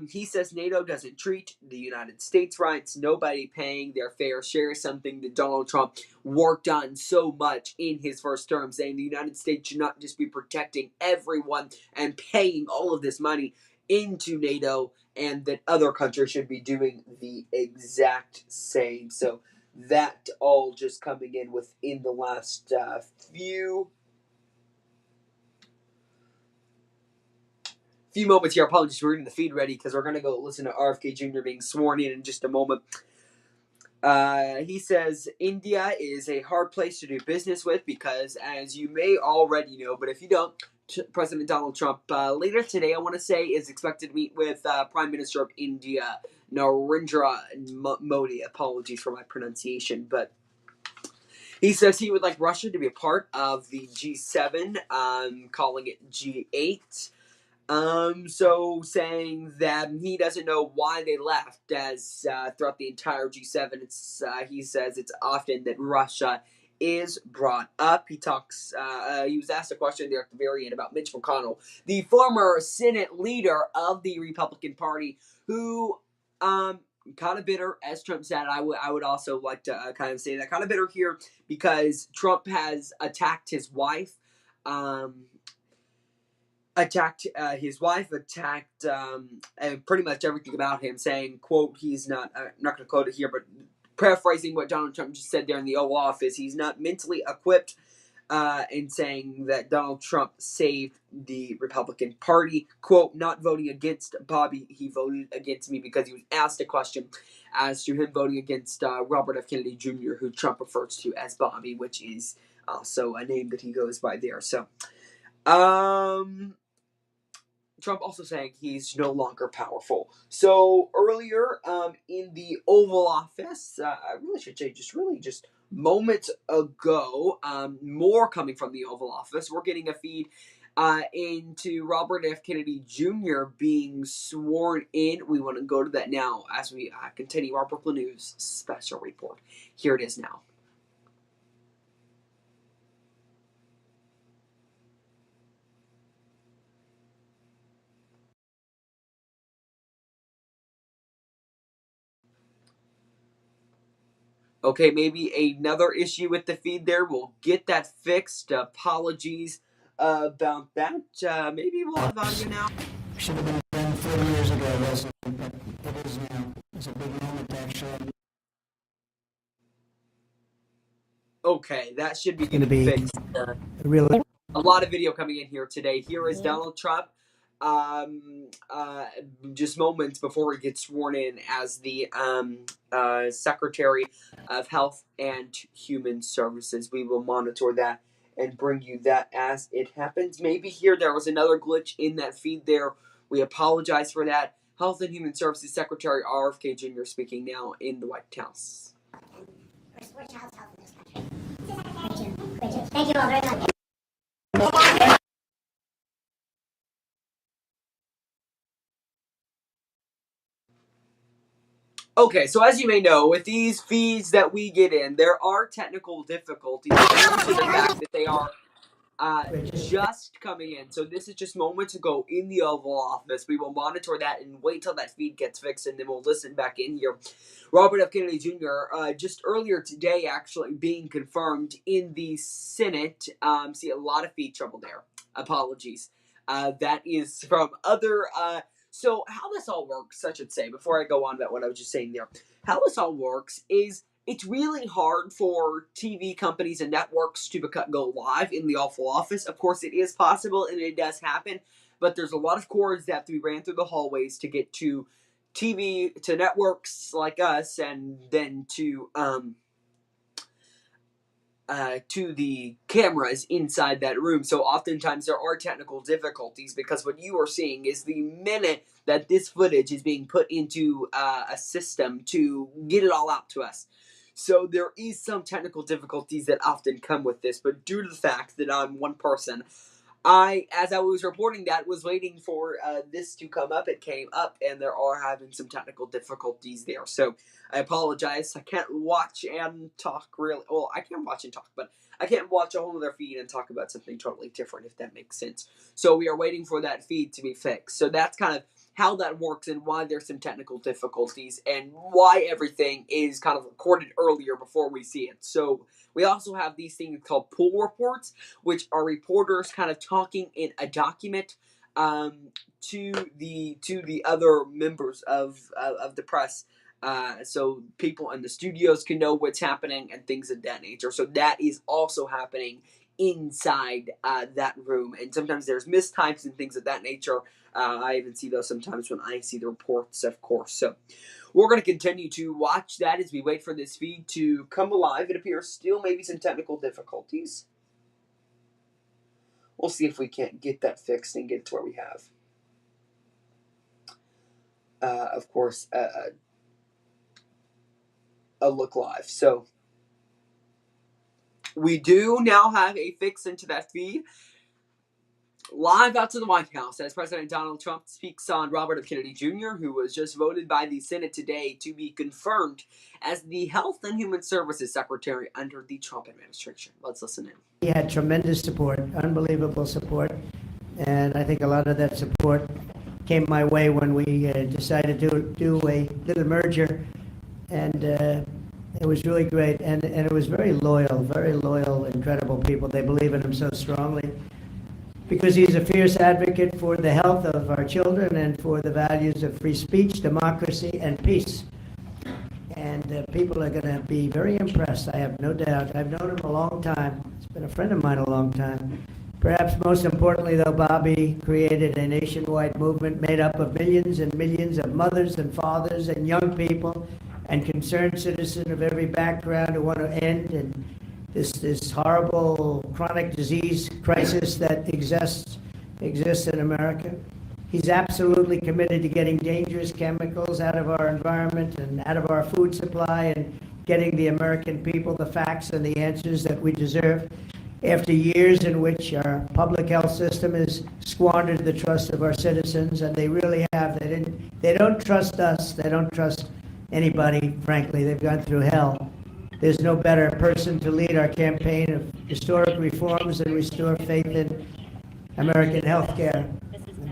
He says NATO doesn't treat the United States rights, nobody paying their fair share, something that Donald Trump worked on so much in his first term, saying the United States should not just be protecting everyone and paying all of this money into NATO, and that other countries should be doing the exact same. So that all just coming in within the last few moments here. Apologies for getting the feed ready because we're going to go listen to RFK Jr. being sworn in just a moment. He says India is a hard place to do business with because, as you may already know, but if you don't, President Donald Trump later today, I want to say, is expected to meet with Prime Minister of India, Narendra Modi. Apologies for my pronunciation, but he says he would like Russia to be a part of the G7, calling it G8. So saying that he doesn't know why they left, as throughout the entire G7, he says it's often that Russia is brought up. He talks, he was asked a question there at the very end about Mitch McConnell, the former Senate leader of the Republican Party, who, kind of bitter, as Trump said. I would also like to kind of say that, kind of bitter here because Trump has attacked his wife, attacked pretty much everything about him, saying, quote, he's not, I'm not going to quote it here, but paraphrasing what Donald Trump just said there in the Oval Office, he's not mentally equipped, and saying that Donald Trump saved the Republican Party. Quote, not voting against Bobby, he voted against me, because he was asked a question as to him voting against Robert F. Kennedy Jr., who Trump refers to as Bobby, which is also a name that he goes by there. So, Trump also saying he's no longer powerful. So earlier in the Oval Office, I really should say just moments ago, more coming from the Oval Office, we're getting a feed into Robert F. Kennedy Jr. being sworn in. We want to go to that now as we continue our Brookland News special report. Here it is now. Okay, maybe another issue with the feed there. We'll get that fixed. Apologies about that. Maybe we'll have audio now. Should have been done 40 years ago, Leslie, but it is now. It's a big moment, actually. Okay, that should be Going to be fixed. really. A lot of video coming in here today. Here is Donald Trump. Just moments before he gets sworn in as the Secretary of Health and Human Services. We will monitor that and bring you that as it happens. Maybe here there was another glitch in that feed there. We apologize for that. Health and Human Services Secretary RFK Jr. speaking now in the White House. Restore child's health in this country. Thank you all very much. Okay, so as you may know, with these feeds that we get in, there are technical difficulties due to the fact that they are just coming in. So this is just moments ago in the Oval Office. We will monitor that and wait till that feed gets fixed, and then we'll listen back in here. Robert F. Kennedy Jr. Just earlier today, actually being confirmed in the Senate. See a lot of feed trouble there. Apologies. That is from other. So how this all works, I should say, before I go on about what I was just saying there, how this all works is it's really hard for TV companies and networks to go live in the Oval Office. Of course, it is possible and it does happen, but there's a lot of cords that have to be ran through the hallways to get to TV, to networks like us, and then to the cameras inside that room. So oftentimes there are technical difficulties because what you are seeing is the minute that this footage is being put into a system to get it all out to us. So there is some technical difficulties that often come with this, but due to the fact that I'm one person, as I was reporting that, was waiting for this to come up. It came up, and there are having some technical difficulties there. So I apologize. I can't watch and talk really. Well, I can watch and talk, but I can't watch a whole other feed and talk about something totally different, if that makes sense. So we are waiting for that feed to be fixed. So that's kind of how that works and why there's some technical difficulties and why everything is kind of recorded earlier before we see it. So we also have these things called pull reports, which are reporters kind of talking in a document to the other members of the press. So people in the studios can know what's happening and things of that nature. So that is also happening inside that room. And sometimes there's mistypes and things of that nature. I even see those sometimes when I see the reports, of course. So we're going to continue to watch that as we wait for this feed to come alive. It appears still maybe some technical difficulties. We'll see if we can't get that fixed and get it to where we have. Of course, a look live. So we do now have a fix into that feed. Live out to the White House as President Donald Trump speaks on Robert F. Kennedy Jr., who was just voted by the Senate today to be confirmed as the Health and Human Services Secretary under the Trump administration. Let's listen in. He had tremendous support, unbelievable support, and I think a lot of that support came my way when we decided to do a little merger, and it was really great, and it was very loyal, incredible people. They believe in him so strongly, because he's a fierce advocate for the health of our children and for the values of free speech, democracy, and peace. And people are going to be very impressed, I have no doubt. I've known him a long time. He's been a friend of mine a long time. Perhaps most importantly, though, Bobby created a nationwide movement made up of millions and millions of mothers and fathers and young people and concerned citizens of every background who want to end and this horrible chronic disease crisis that exists in America. He's absolutely committed to getting dangerous chemicals out of our environment and out of our food supply and getting the American people the facts and the answers that we deserve. After years in which our public health system has squandered the trust of our citizens, and they really have. They don't trust us. They don't trust anybody, frankly. They've gone through hell. There's no better person to lead our campaign of historic reforms and restore faith in American health care.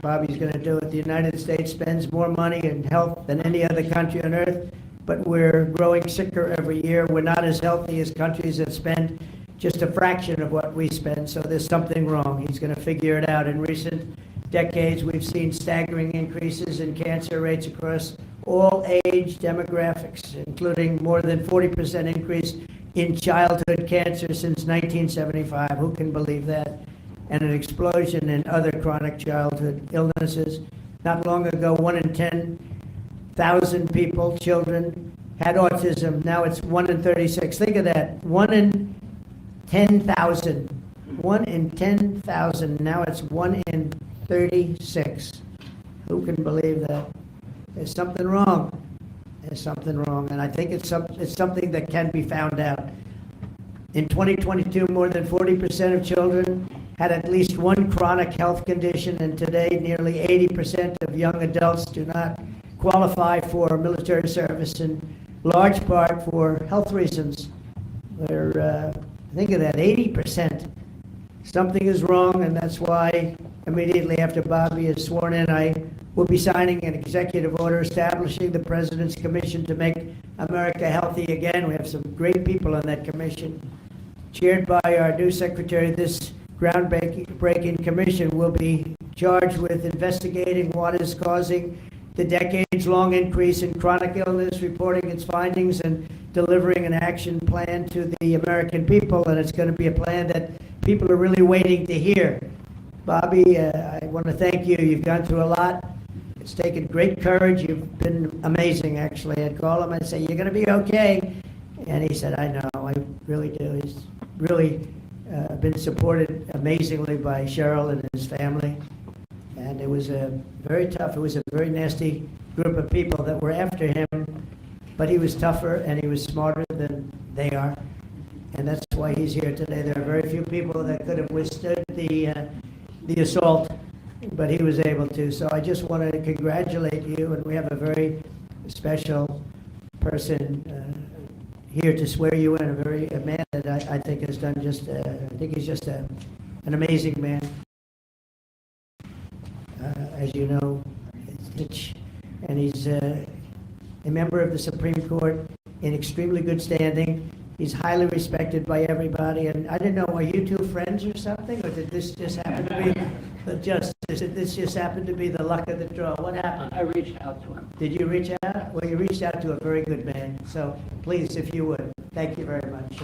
Bobby's going to do it. The United States spends more money in health than any other country on earth. but we're growing sicker every year. We're not as healthy as countries that spend just a fraction of what we spend, so there's something wrong. He's going to figure it out. In recent decades, we've seen staggering increases in cancer rates across all age demographics, including more than 40% increase in childhood cancer since 1975. Who can believe that? And an explosion in other chronic childhood illnesses. Not long ago, 1 in 10,000 people, children, had autism. Now it's 1 in 36. Think of that. 1 in 10,000. 1 in 10,000. Now it's 1 in 36. Who can believe that? There's something wrong. There's something wrong. And I think it's something that can be found out. In 2022, more than 40% of children had at least one chronic health condition, and today nearly 80% of young adults do not qualify for military service, in large part for health reasons. Think of that, 80%. Something is wrong, and that's why immediately after Bobby is sworn in, I will be signing an executive order establishing the President's Commission to make America healthy again. We have some great people on that commission. Chaired by our new secretary, this groundbreaking commission will be charged with investigating what is causing the decades-long increase in chronic illness, reporting its findings, and delivering an action plan to the American people. And it's going to be a plan that people are really waiting to hear. Bobby, I want to thank you. You've gone through a lot. It's taken great courage. You've been amazing, actually. I'd call him and say, "You're going to be okay." And he said, "I know, I really do." He's really been supported amazingly by Cheryl and his family. And it was very tough. It was a very nasty group of people that were after him, but he was tougher and he was smarter than they are. And that's why he's here today. There are very few people that could have withstood the assault, but he was able to. So I just want to congratulate you, and we have a very special person here to swear you in, a man that I think has done just, I think he's just an amazing man. As you know, and he's a member of the Supreme Court in extremely good standing. He's highly respected by everybody, and I didn't know, are you two friends or something, or did this just happen to be this just happened to be the luck of the draw? What happened? I reached out to him. Did you reach out? Well, you reached out to a very good man. So please, if you would, thank you very much.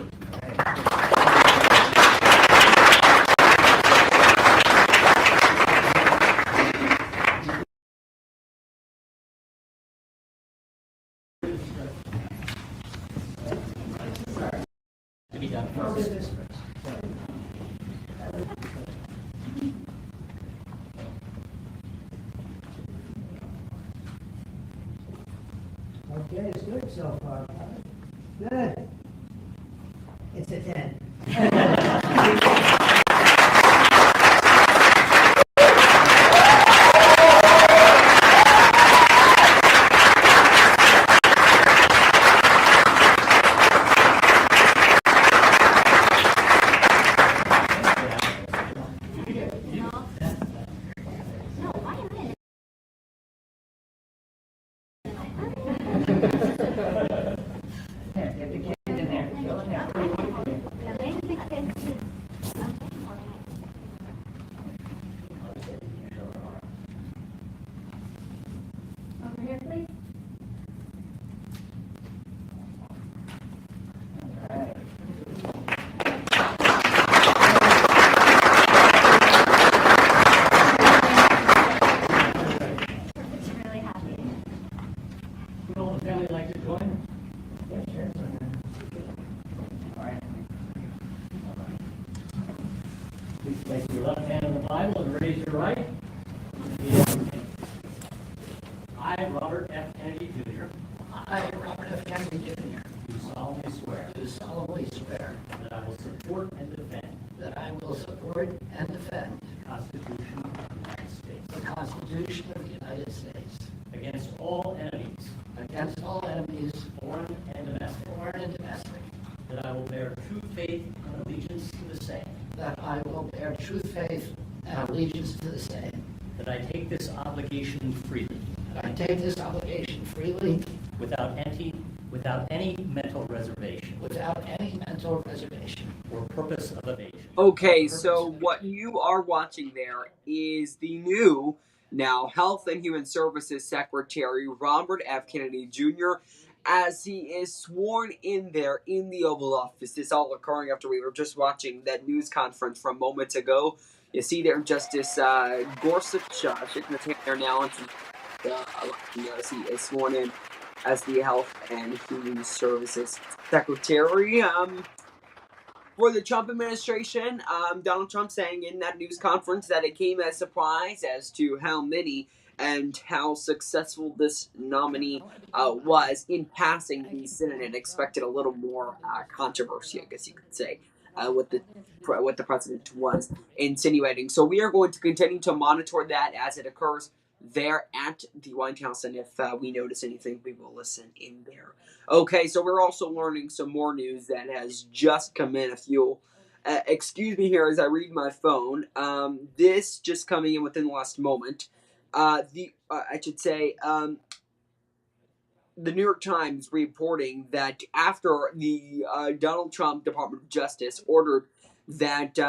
Okay, it's good so far. Good. It's a 10. Over here, please. Really happy. Would all the family like to join? Yes, sure. All right. Please place your left hand on the Bible and raise your right. Repeat after me. I, Robert F. Kennedy Jr. I, Robert F. Kennedy Jr. Do solemnly swear do solemnly swear that I will support and defend that I will support and defend the Constitution of the United States the Constitution of the United States against all enemies, against all enemies, foreign and domestic, foreign and domestic, that I will bear true faith and allegiance to the same, that I will bear true faith and allegiance to the same, that I take this obligation freely, that I take this obligation freely without without any mental reservation without any mental reservation or purpose of evasion. Okay, so what you are watching there is the new, now Health and Human Services Secretary Robert F. Kennedy Jr. as he is sworn in there in the Oval Office. This all occurring after we were just watching that news conference from moments ago. You see there Justice Gorsuch shaking his hand there now, and as he is sworn in as the Health and Human Services Secretary. For the Trump administration, Donald Trump saying in that news conference that it came as a surprise as to how many and how successful this nominee was in passing the Senate, and expected a little more controversy, I guess you could say, what the president was insinuating. So we are going to continue to monitor that as it occurs there at the White House, and if we notice anything, we will listen in there. Okay, so we're also learning some more news that has just come in. If you'll excuse me here as I read my phone, this just coming in within the last moment. The New York Times reporting that after the Donald Trump Department of Justice ordered that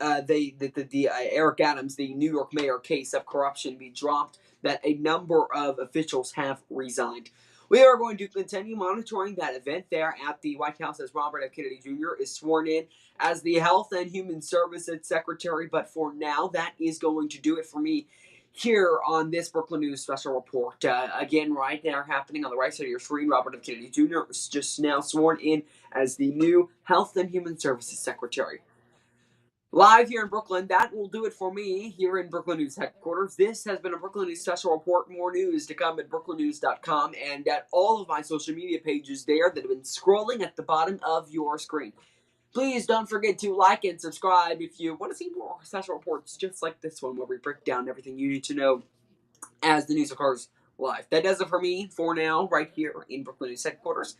Eric Adams, the New York mayor case of corruption, be dropped, that a number of officials have resigned. We are going to continue monitoring that event there at the White House as Robert F. Kennedy Jr. is sworn in as the Health and Human Services Secretary. But for now, that is going to do it for me here on this Brookland News Special Report. Again, right there happening on the right side of your screen, Robert F. Kennedy Jr. is just now sworn in as the new Health and Human Services Secretary. Live here in Brooklyn, that will do it for me here in Brookland News headquarters. This has been a Brookland News Special Report. More news to come at brooklandnews.com and at all of my social media pages there that have been scrolling at the bottom of your screen. Please don't forget to like and subscribe if you want to see more special reports just like this one, where we break down everything you need to know as the news occurs live. That does it for me for now, right here in Brooklyn News headquarters.